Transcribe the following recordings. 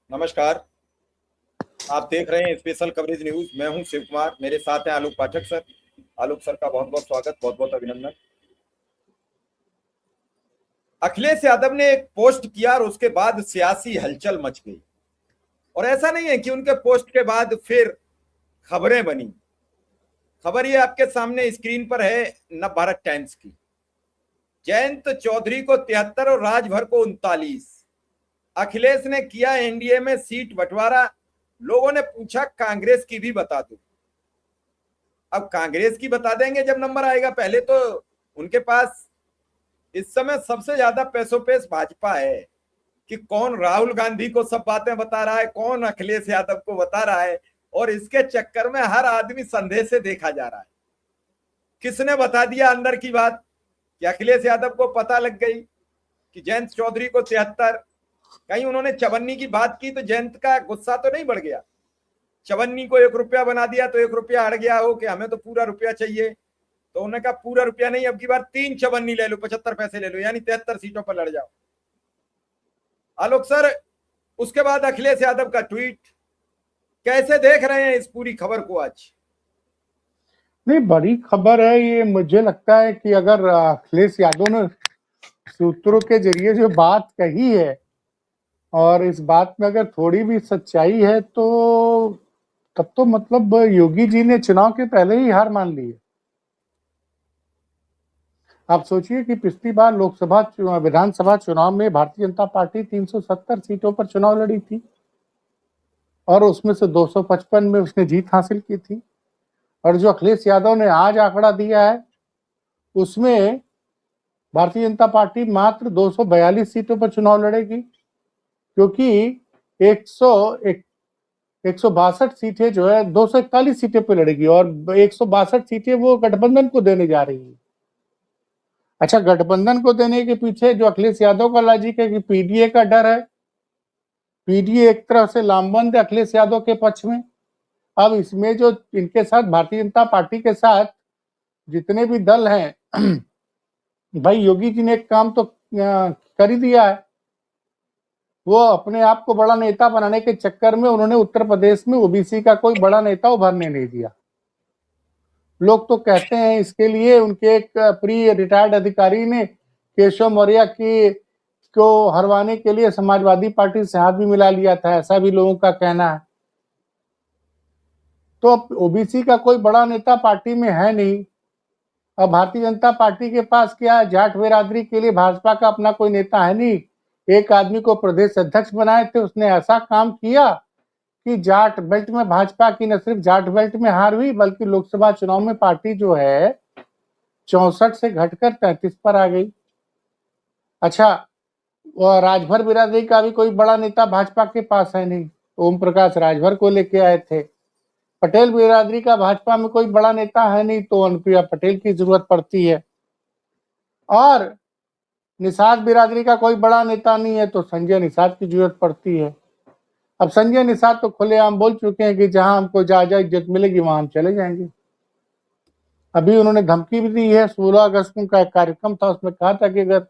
नमस्कार। आप देख रहे हैं स्पेशल कवरेज न्यूज। मैं हूं शिव कुमार, मेरे साथ हैं आलोक पाठक सर। आलोक सर का बहुत बहुत स्वागत, बहुत बहुत अभिनंदन। अखिलेश यादव ने एक पोस्ट किया और उसके बाद सियासी हलचल मच गई। और ऐसा नहीं है कि उनके पोस्ट के बाद फिर खबरें बनी। खबर ये आपके सामने स्क्रीन पर है, नव भारत टाइम्स की। जयंत चौधरी को 73 और राजभर को 39। अखिलेश ने किया एनडीए में सीट बंटवारा। लोगों ने पूछा कांग्रेस की भी बता दो। अब कांग्रेस की बता देंगे जब नंबर आएगा। पहले तो उनके पास इस समय सबसे ज्यादा पैसों पेश भाजपा है कि कौन राहुल गांधी को सब बातें बता रहा है, कौन अखिलेश यादव को बता रहा है। और इसके चक्कर में हर आदमी संदेह से देखा जा रहा है। किसने बता दिया अंदर की बात कि अखिलेश यादव को पता लग गई कि जयंत चौधरी को 73। कहीं उन्होंने चवन्नी की बात की तो जयंत का गुस्सा तो नहीं बढ़ गया? चवन्नी को 1 रुपया बना दिया तो 1 रुपया अड़ गया हो कि हमें तो पूरा रुपया चाहिए। तो उन्होंने कहा पूरा रुपया नहीं, अब की बार 3 चवन्नी ले लो, 75 पैसे ले लो, यानी 73 सीटों पर लड़ जाओ। आलोक सर, उसके बाद अखिलेश यादव का ट्वीट। कैसे देख रहे हैं इस पूरी खबर को आज? नहीं, बड़ी खबर है ये। मुझे लगता है कि अगर अखिलेश यादव ने सूत्रों के जरिए जो बात कही है और इस बात में अगर थोड़ी भी सच्चाई है तो तब तो मतलब योगी जी ने चुनाव के पहले ही हार मान ली है। आप सोचिए कि पिछली बार लोकसभा विधानसभा चुनाव में भारतीय जनता पार्टी 370 सीटों पर चुनाव लड़ी थी और उसमें से 255 में उसने जीत हासिल की थी। और जो अखिलेश यादव ने आज आंकड़ा दिया है उसमें भारतीय जनता पार्टी मात्र 242 सीटों पर चुनाव लड़ेगी, क्योंकि 162 सीटें जो है 241 सीटें पे लड़ेगी और 162 सीटें वो गठबंधन को देने जा रही है। अच्छा, गठबंधन को देने के पीछे जो अखिलेश यादव का लॉजिक है कि पीडीए का डर है। पीडीए एक तरह से लामबंद है अखिलेश यादव के पक्ष में। अब इसमें जो इनके साथ भारतीय जनता पार्टी के साथ जितने भी दल हैं भाई, योगी जी ने एक काम तो कर ही दिया है। वो अपने आप को बड़ा नेता बनाने के चक्कर में उन्होंने उत्तर प्रदेश में ओबीसी का कोई बड़ा नेता उभरने नहीं दिया। लोग तो कहते हैं इसके लिए उनके एक प्री रिटायर्ड अधिकारी ने केशव मौर्य की को हरवाने के लिए समाजवादी पार्टी से हाथ भी मिला लिया था, ऐसा भी लोगों का कहना है। तो अब ओबीसी का कोई बड़ा नेता पार्टी में है नहीं। अब भारतीय जनता पार्टी के पास क्या है, जाट बिरादरी के लिए भाजपा का अपना कोई नेता है नहीं। एक आदमी को प्रदेश अध्यक्ष बनाए थे, उसने ऐसा काम किया कि जाट बेल्ट में भाजपा की न सिर्फ जाट बेल्ट में हार हुई बल्कि लोकसभा चुनाव में पार्टी जो है 64 से घटकर 33 पर आ गई। अच्छा, राजभर बिरादरी का भी कोई बड़ा नेता भाजपा के पास है नहीं। ओम प्रकाश राजभर को लेके आए थे। पटेल बिरादरी का भाजपा में कोई बड़ा नेता है नहीं, तो अनुप्रिया पटेल की जरूरत पड़ती है। और निषाद बिरादरी का कोई बड़ा नेता नहीं है, तो संजय निषाद की जरूरत पड़ती है। अब संजय निषाद तो खुलेआम बोल चुके हैं कि जहां हमको जहाँ इज्जत मिलेगी वहां हम चले जाएंगे। अभी उन्होंने धमकी भी दी है। 16 अगस्त को उनका एक कार्यक्रम था, उसमें कहा था कि अगर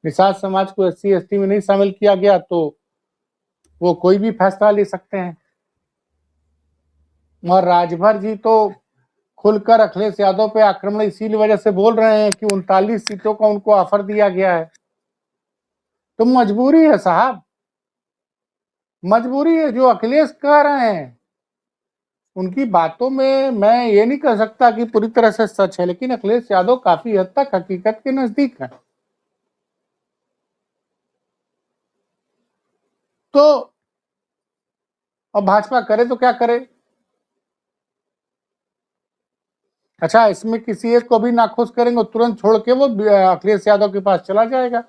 निषाद समाज को SC ST में नहीं शामिल किया गया तो वो कोई भी फैसला ले सकते हैं। और राजभर जी तो खुलकर अखिलेश यादव पे आक्रमण इसीलिए वजह से बोल रहे हैं कि 39 सीटों का उनको ऑफर दिया गया है। तो मजबूरी है साहब, मजबूरी है। जो अखिलेश कह रहे हैं उनकी बातों में मैं ये नहीं कह सकता कि पूरी तरह से सच है, लेकिन अखिलेश यादव काफी हद तक हकीकत के नजदीक है। तो अब भाजपा करे तो क्या करे? अच्छा, इसमें किसी एक को भी नाखुश करेंगे, तुरंत छोड़ के वो अखिलेश यादव के पास चला जाएगा।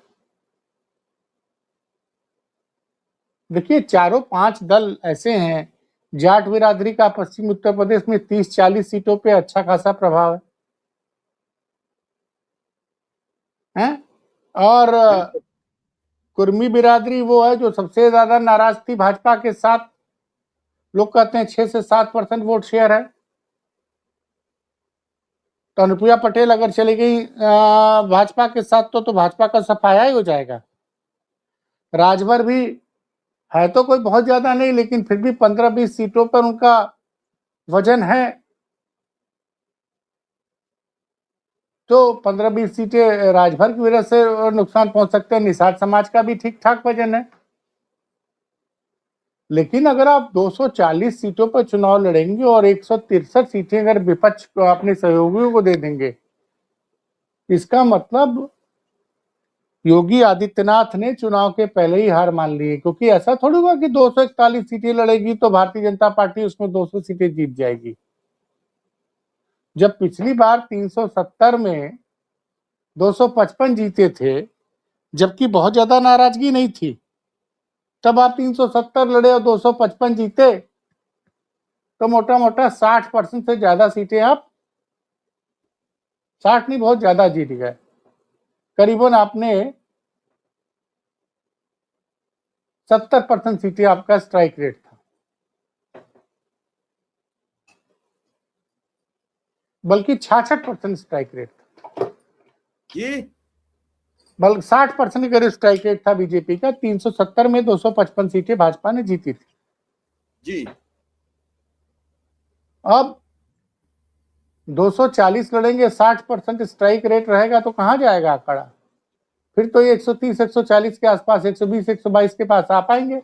देखिए, चारों 5 दल ऐसे हैं। जाट बिरादरी का पश्चिम उत्तर प्रदेश में 30-40 सीटों पे अच्छा खासा प्रभाव है? और कुर्मी बिरादरी वो है जो सबसे ज्यादा नाराज थी भाजपा के साथ। लोग कहते हैं 6 से 7% वोट शेयर है। तो अनुप्रिया पटेल अगर चली गई भाजपा के साथ तो भाजपा का सफाया ही हो जाएगा। राजभर भी है तो कोई बहुत ज्यादा नहीं, लेकिन फिर भी 15-20 सीटों पर उनका वजन है। तो 15-20 सीटें राजभर की वजह से नुकसान पहुंच सकते हैं। निषाद समाज का भी ठीक ठाक वजन है। लेकिन अगर आप 240 सीटों पर चुनाव लड़ेंगे और 163 सीटें अगर विपक्ष को अपने सहयोगियों को दे देंगे, इसका मतलब योगी आदित्यनाथ ने चुनाव के पहले ही हार मान ली है। क्योंकि ऐसा थोड़ी होगा कि 241 सीटें लड़ेगी तो भारतीय जनता पार्टी उसमें 200 सीटें जीत जाएगी। जब पिछली बार 370 में 255 जीते थे, जबकि बहुत ज्यादा नाराजगी नहीं थी, तब आप 370 लड़े और 255 जीते, तो मोटा मोटा 60% से ज्यादा सीटें आप, 60 नहीं बहुत ज्यादा जीत गए। करीबन आपने 70% सीटें आपका स्ट्राइक रेट था, बल्कि 66% स्ट्राइक रेट था जी। बल्कि 60% के करीब स्ट्राइक रेट था बीजेपी का। 370 में 255 सीटें भाजपा ने जीती थी। जी। अब 240 लड़ेंगे, 60% स्ट्राइक रेट रहेगा, तो कहां जाएगा आंकड़ा? फिर तो ये 130 140 के आसपास, 120 122 के पास आ पाएंगे।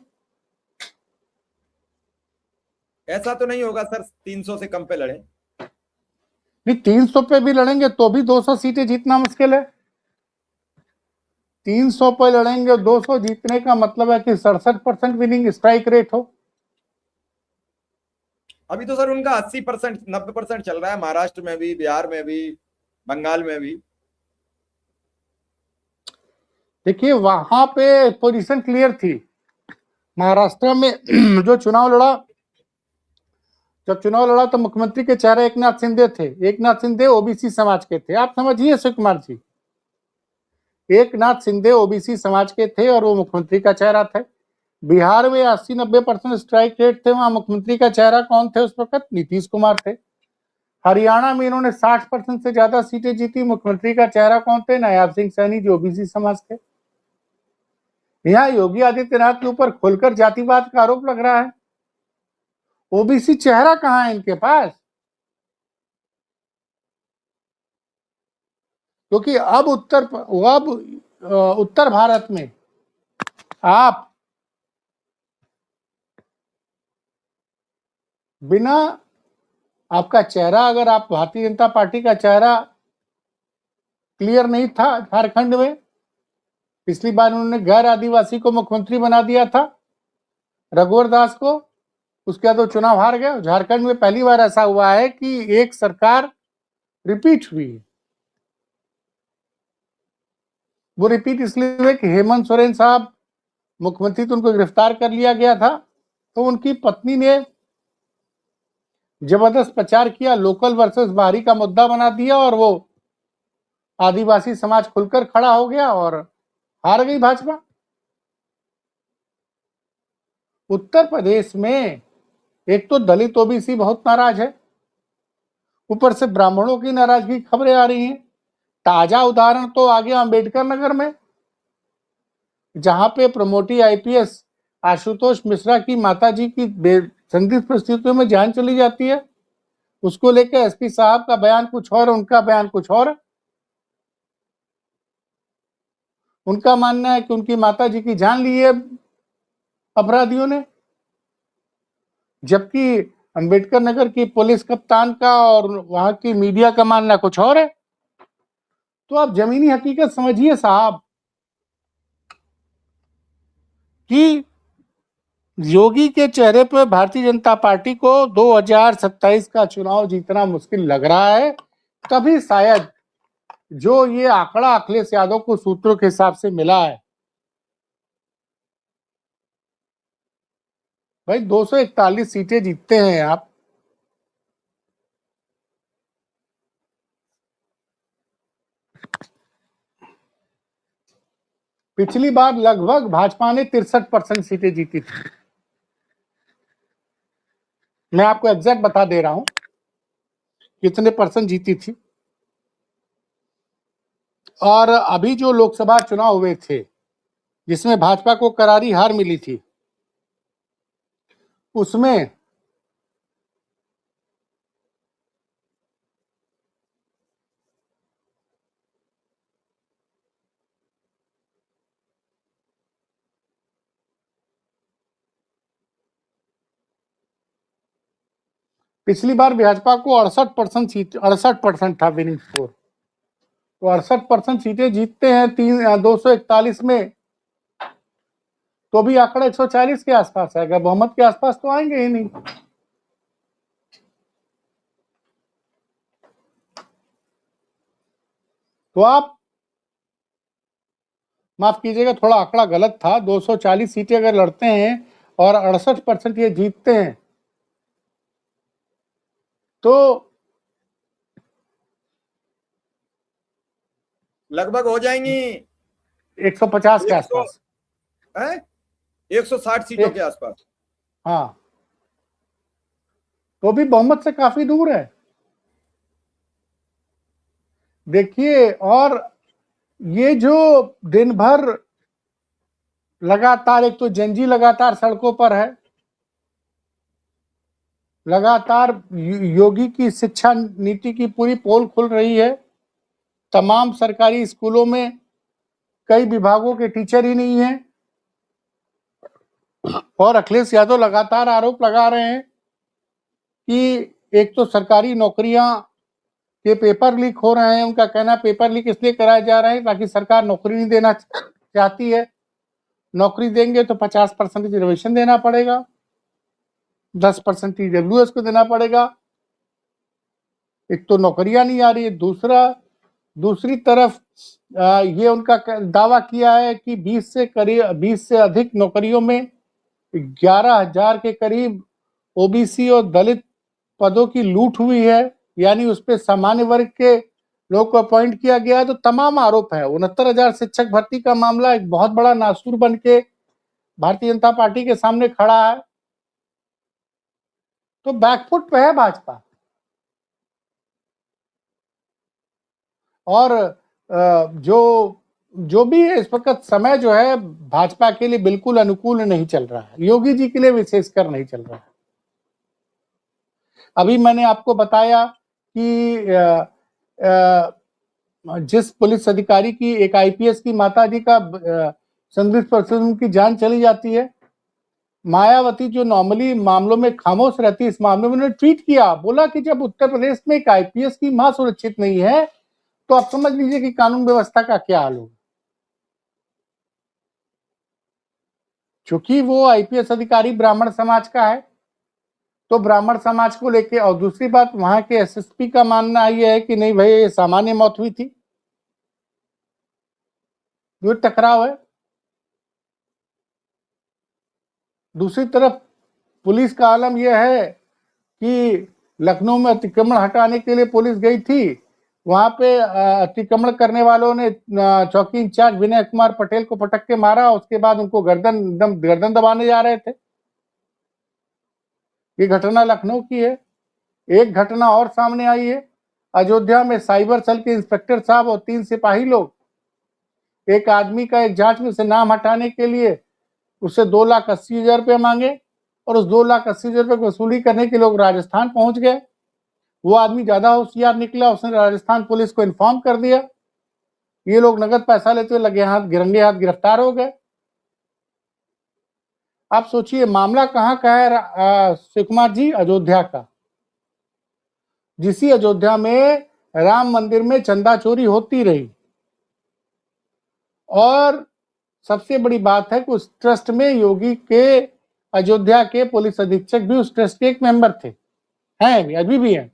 ऐसा तो नहीं होगा सर 300 से कम पे लड़े। नहीं, 300 पे भी लड़ेंगे तो भी 200 सीटें जीतना मुश्किल है। 300 पे लड़ेंगे, 200 जीतने का मतलब है कि 67% विनिंग स्ट्राइक रेट हो। अभी तो सर उनका 80% 90% चल रहा है, महाराष्ट्र में भी, बिहार में भी, बंगाल में भी। देखिए वहां पे पोजीशन क्लियर थी। महाराष्ट्र में जो चुनाव लड़ा, जब चुनाव लड़ा तो मुख्यमंत्री के चेहरे एकनाथ शिंदे थे। एकनाथ शिंदे ओबीसी समाज के थे। आप समझिए अशोक कुमार जी, एकनाथ शिंदे ओबीसी समाज के थे और वो मुख्यमंत्री का चेहरा थे। बिहार में 80-90% स्ट्राइक रेट थे। वहां मुख्यमंत्री का चेहरा कौन थे उस वक्त? नीतीश कुमार थे। हरियाणा में इन्होंने 60% से ज्यादा सीटें जीती। मुख्यमंत्री का चेहरा कौन थे? नायाब सिंह सैनी, जो ओबीसी समाज थे। यहाँ योगी आदित्यनाथ के ऊपर खुलकर जातिवाद का आरोप लग रहा है। ओबीसी चेहरा कहां है इनके पास? क्योंकि अब उत्तर भारत में आप बिना आपका चेहरा, अगर आप भारतीय जनता पार्टी का चेहरा क्लियर नहीं था झारखंड में, पिछली बार उन्होंने गैर आदिवासी को मुख्यमंत्री बना दिया था, रघुवर दास को। उसके बाद वो चुनाव हार गए। झारखंड में पहली बार ऐसा हुआ है कि एक सरकार रिपीट हुई। वो रिपीट इसलिए हुए कि हेमंत सोरेन साहब मुख्यमंत्री, तो उनको गिरफ्तार कर लिया गया था, तो उनकी पत्नी ने जबरदस्त प्रचार किया, लोकल वर्सेस बाहरी का मुद्दा बना दिया, और वो आदिवासी समाज खुलकर खड़ा हो गया और हार गई भाजपा। उत्तर प्रदेश में एक तो दलित ओबीसी बहुत नाराज है, ऊपर से ब्राह्मणों की नाराजगी खबरें आ रही हैं। ताजा उदाहरण तो आ गया अंबेडकर नगर में, जहां पे प्रमोटी आईपीएस आशुतोष मिश्रा की माताजी की संदिग्ध परिस्थितियों में जान चली जाती है। उसको लेकर एसपी साहब का बयान कुछ और, उनका बयान कुछ और। उनका मानना है कि उनकी माताजी की जान ली है अपराधियों ने, जबकि अंबेडकर नगर की पुलिस कप्तान का और वहां की मीडिया का मानना कुछ और है। तो आप जमीनी हकीकत समझिए साहब कि योगी के चेहरे पर भारतीय जनता पार्टी को 2027 का चुनाव जीतना मुश्किल लग रहा है। तभी शायद जो ये आंकड़ा अखिलेश यादव को सूत्रों के हिसाब से मिला है, भाई 241 सीटें जीतते हैं आप, पिछली बार लगभग भाजपा ने 63% सीटें जीती थी। मैं आपको एग्जैक्ट बता दे रहा हूं कितने परसेंट जीती थी। और अभी जो लोकसभा चुनाव हुए थे जिसमें भाजपा को करारी हार मिली थी, उसमें पिछली बार भाजपा को 68% सीट 68% था विनिंग स्कोर, तो 68% सीटें जीतते हैं 241 में, तो भी आंकड़ा 140 के आसपास आएगा, बहुमत के आसपास तो आएंगे ही नहीं। तो आप माफ कीजिएगा, थोड़ा आंकड़ा गलत था। 240 सीटें अगर लड़ते हैं और 68% ये जीतते हैं तो लगभग हो जाएंगी 150 के आसपास, 160 सीटों के आसपास। हाँ, तो भी बहुमत से काफी दूर है। देखिए, और ये जो दिन भर लगातार, एक तो जनजी लगातार सड़कों पर है, लगातार योगी की शिक्षा नीति की पूरी पोल खुल रही है। तमाम सरकारी स्कूलों में कई विभागों के टीचर ही नहीं है, और अखिलेश यादव लगातार आरोप लगा रहे हैं कि एक तो सरकारी नौकरियां के पेपर लीक हो रहे हैं। उनका कहना पेपर लीक इसलिए कराए जा रहे हैं ताकि सरकार नौकरी नहीं देना चाहती है, नौकरी देंगे तो 50% रिजर्वेशन देना पड़ेगा, 10% ईडब्ल्यूएस को देना पड़ेगा। एक तो नौकरियां नहीं आ रही है, दूसरी तरफ ये उनका दावा किया है कि 20 से अधिक नौकरियों में 11,000 के करीब ओबीसी और दलित पदों की लूट हुई है, यानी उस पर सामान्य वर्ग के लोग को अपॉइंट किया गया है। तो तमाम आरोप है। 69,000 शिक्षक भर्ती का मामला एक बहुत बड़ा नासूर बन के भारतीय जनता पार्टी के सामने खड़ा है। तो बैकफुट पे है भाजपा, और जो भी है, इस वक्त समय जो है भाजपा के लिए बिल्कुल अनुकूल नहीं चल रहा है, योगी जी के लिए विशेषकर नहीं चल रहा है। अभी मैंने आपको बताया कि जिस पुलिस अधिकारी की, एक आईपीएस की माताजी का संदिग्ध परिस्थितियों की जान चली जाती है। मायावती जो नॉर्मली मामलों में खामोश रहती है, इस मामले में उन्होंने ट्वीट किया, बोला कि जब उत्तर प्रदेश में एक आईपीएस की मां सुरक्षित नहीं है तो आप समझ लीजिए कि कानून व्यवस्था का क्या हाल होगा। क्योंकि वो आईपीएस अधिकारी ब्राह्मण समाज का है, तो ब्राह्मण समाज को लेके, और दूसरी बात वहां के एसएसपी का मानना यह है कि नहीं भाई ये सामान्य मौत हुई थी, जो टकराव है। दूसरी तरफ पुलिस का आलम यह है कि लखनऊ में अतिक्रमण हटाने के लिए पुलिस गई थी, वहां पे अतिक्रमण करने वालों ने चौकी इंचार्ज विनय कुमार पटेल को पटक के मारा, उसके बाद उनको गर्दन दबाने जा रहे थे। ये घटना लखनऊ की है। एक घटना और सामने आई है, अयोध्या में साइबर सेल के इंस्पेक्टर साहब और 3 सिपाही लोग एक आदमी का एक जांच में से नाम हटाने के लिए उससे 2,80,000 रुपये मांगे, और उस 2,80,000 रुपये की वसूली करने के लोग राजस्थान पहुंच गए। वो आदमी ज्यादा होशियार निकला, उसने राजस्थान पुलिस को इन्फॉर्म कर दिया। ये लोग नगद पैसा लेते हुए रंगे हाथ गिरफ्तार हो गए। आप सोचिए मामला कहाँ का है शिव कुमार जी, अयोध्या का। जिसी अयोध्या में राम मंदिर में चंदा चोरी होती रही, और सबसे बड़ी बात है कि उस ट्रस्ट में योगी के अयोध्या के पुलिस अधीक्षक भी उस ट्रस्ट के एक मेंबर थे, हैं अभी भी हैं।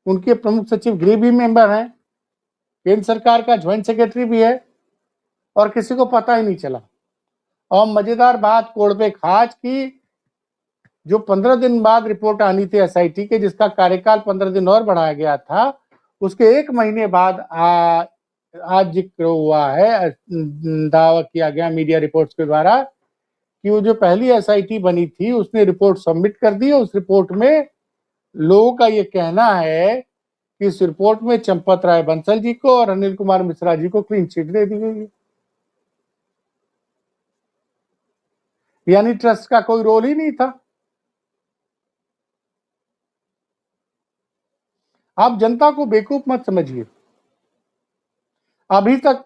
उनके प्रमुख सचिव गृह भी मेंबर हैं, केंद्र सरकार का ज्वाइंट सेक्रेटरी भी है, और किसी को पता ही नहीं चला। और मजेदार बात, कोड़बे खाज की जो 15 दिन बाद रिपोर्ट आनी थी एसआईटी के, जिसका कार्यकाल 15 दिन और बढ़ाया गया था, उसके 1 महीने बाद आज जिक्र हुआ है, दावा किया गया मीडिया रिपोर्ट्स के द्वारा कि वो जो पहली एसआईटी बनी थी उसने रिपोर्ट सबमिट कर दी। उस रिपोर्ट में लोगों का ये कहना है कि इस रिपोर्ट में चंपत राय बंसल जी को और अनिल कुमार मिश्रा जी को क्लीन चिट दे दी गई है, यानी ट्रस्ट का कोई रोल ही नहीं था। आप जनता को बेवकूफ मत समझिए। अभी तक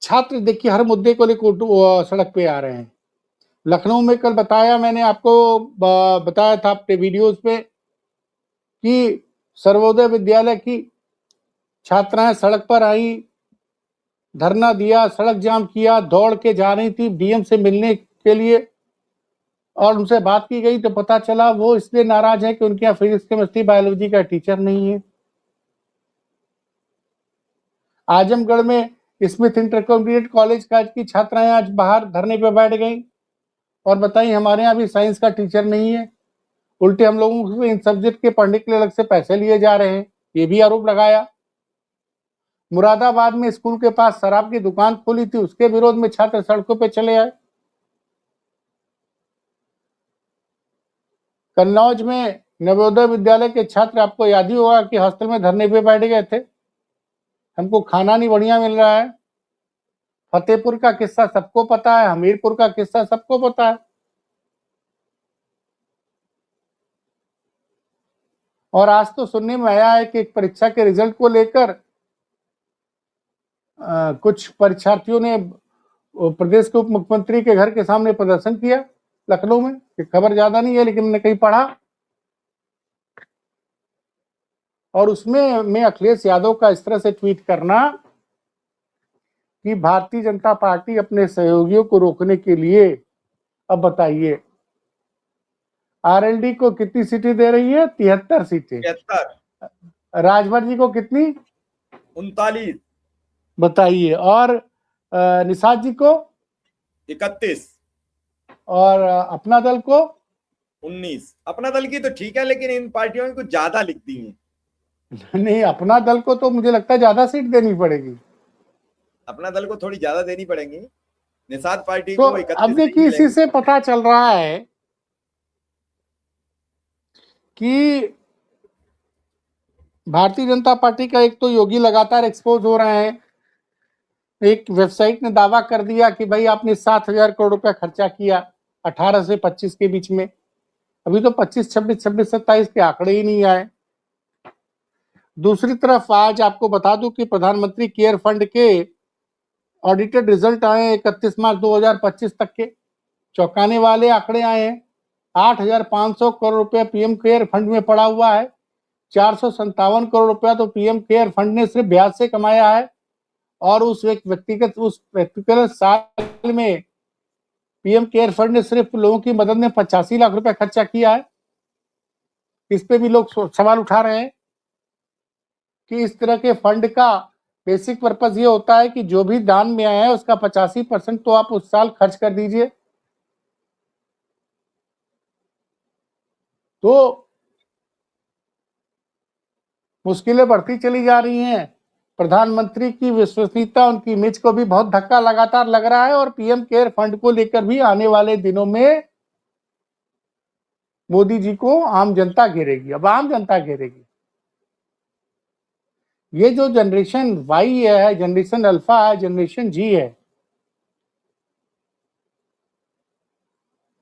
छात्र देखिए हर मुद्दे को लेकर सड़क पे आ रहे हैं। लखनऊ में कल बताया मैंने आपको, बताया था अपने वीडियोस पे कि सर्वोदय विद्यालय की छात्राएं सड़क पर आई, धरना दिया, सड़क जाम किया, दौड़ के जा रही थी डीएम से मिलने के लिए, और उनसे बात की गई तो पता चला वो इसलिए नाराज है कि उनके यहाँ फिजिक्स केमिस्ट्री बायोलॉजी का टीचर नहीं है। आजमगढ़ में स्मिथ इंटरमीडिएट कॉलेज का की छात्राएं आज बाहर धरने पे बैठ गई और बताई हमारे यहाँ भी साइंस का टीचर नहीं है, उल्टे हम लोगों से इन सब्जेक्ट के पढ़ने के लिए अलग से पैसे लिए जा रहे हैं, ये भी आरोप लगाया। मुरादाबाद में स्कूल के पास शराब की दुकान खोली थी, उसके विरोध में छात्र सड़कों पे चले आए। कन्नौज में नवोदय विद्यालय के छात्र, आपको याद ही होगा कि हॉस्टल में धरने पे बैठ गए थे, हमको खाना नहीं बढ़िया मिल रहा है। फतेहपुर का किस्सा सबको पता है, हमीरपुर का किस्सा सबको पता है। और आज तो सुनने में आया है कि एक परीक्षा के रिजल्ट को लेकर कुछ परीक्षार्थियों ने प्रदेश के उप मुख्यमंत्री के घर के सामने प्रदर्शन किया लखनऊ में। खबर ज्यादा नहीं है लेकिन मैंने कहीं पढ़ा, और उसमें मैं अखिलेश यादव का इस तरह से ट्वीट करना कि भारतीय जनता पार्टी अपने सहयोगियों को रोकने के लिए, अब बताइए आरएलडी को कितनी सीटें दे रही है? 73 सीटें। 73। राजभर जी को कितनी? 39। बताइए। और निषाद जी को 31। और अपना दल को 19। अपना दल की तो ठीक है, लेकिन इन पार्टियों ने कुछ ज्यादा लिख दी है। नहीं, अपना दल को तो मुझे लगता है ज्यादा सीट देनी पड़ेगी। अपना दल को थोड़ी ज्यादा देनी पड़ेगी। निषाद पार्टी तो को 31 अब देखिए इसी से पता चल रहा है कि भारतीय जनता पार्टी का एक तो योगी लगातार एक्सपोज हो रहे हैं। एक वेबसाइट ने दावा कर दिया कि भाई आपने 7,000 करोड़ रुपया खर्चा किया 18 से 25 के बीच में। अभी तो 25, 26, 26, 27 के आंकड़े ही नहीं आए। दूसरी तरफ आज आपको बता दूं कि प्रधानमंत्री केयर फंड के ऑडिटेड रिजल्ट आए 31 मार्च 2025 तक के, चौंकाने वाले आंकड़े आए हैं। 8,500 करोड़ रुपया पीएम केयर फंड में पड़ा हुआ है। 457 करोड़ रुपया तो पीएम केयर फंड ने सिर्फ ब्याज से कमाया है, और उस व्यक्तिगत साल में पीएम केयर फंड ने सिर्फ लोगों की मदद में 85 लाख रुपया खर्चा किया है। इस पे भी लोग सवाल उठा रहे हैं कि इस तरह के फंड का बेसिक पर्पस ये होता है कि जो भी दान में आया है उसका 85% तो आप उस साल खर्च कर दीजिए। तो मुश्किलें बढ़ती चली जा रही हैं। प्रधानमंत्री की विश्वसनीयता, उनकी इमेज को भी बहुत धक्का लगातार लग रहा है, और पीएम केयर फंड को लेकर भी आने वाले दिनों में मोदी जी को आम जनता घेरेगी। अब आम जनता घेरेगी। ये जो जनरेशन वाई है, जनरेशन अल्फा है, जनरेशन जी है,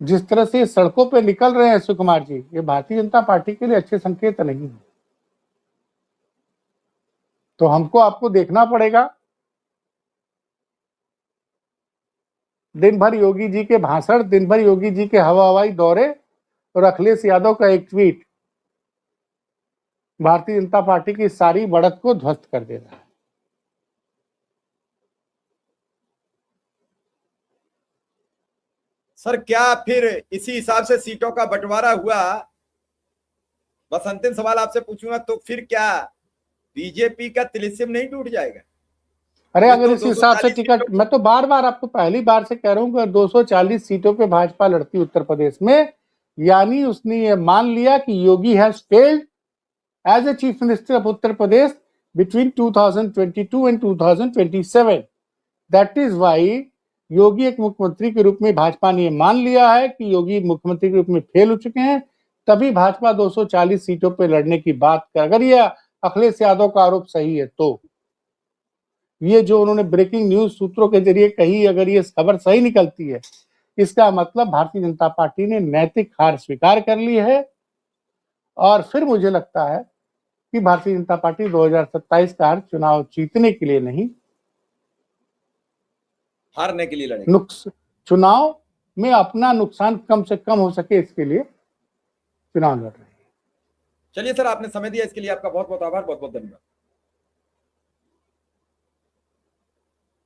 जिस तरह से सड़कों पे निकल रहे हैं सुकुमार जी, ये भारतीय जनता पार्टी के लिए अच्छे संकेत नहीं है। तो हमको आपको देखना पड़ेगा। दिन भर योगी जी के भाषण, दिन भर योगी जी के हवा हवाई दौरे, और अखिलेश यादव का एक ट्वीट भारतीय जनता पार्टी की सारी बढ़त को ध्वस्त कर दे रहा है। सर क्या फिर इसी हिसाब से सीटों का बंटवारा हुआ? बस अंतिम सवाल आपसे पूछूंगा, तो फिर क्या बीजेपी का तिलिस्म नहीं टूट जाएगा? अरे अगर इस हिसाब से टिकट, मैं तो बार बार आपको पहली बार से कह रहा हूं कि 240 सीटों पे भाजपा लड़ती उत्तर प्रदेश में, यानी उसने ये मान लिया कि Yogi has failed as a chief minister of Uttar Pradesh between 2022 and 2027। That is why Yogi एक मुख्यमंत्री के रूप में भाजपा ने मान लिया है कि योगी मुख्यमंत्री के रूप में फेल हो चुके हैं। तभी भाजपा 240 सीटों पे लड़ने की बात कर, अगर ये अखिलेश यादव का आरोप सही है तो, ये जो उन्होंने ब्रेकिंग न्यूज सूत्रों के जरिए कही, अगर ये खबर सही निकलती है, इसका मतलब भारतीय जनता पार्टी ने नैतिक हार स्वीकार कर ली है। और फिर मुझे लगता है कि भारतीय जनता पार्टी 2027 का चुनाव जीतने के लिए नहीं, हारने के लिए लड़ेगी। चुनाव में अपना नुकसान कम से कम हो सके इसके लिए चुनाव लड़ रही है। चलिए सर, आपने समय दिया इसके लिए आपका बहुत बहुत आभार, बहुत बहुत धन्यवाद।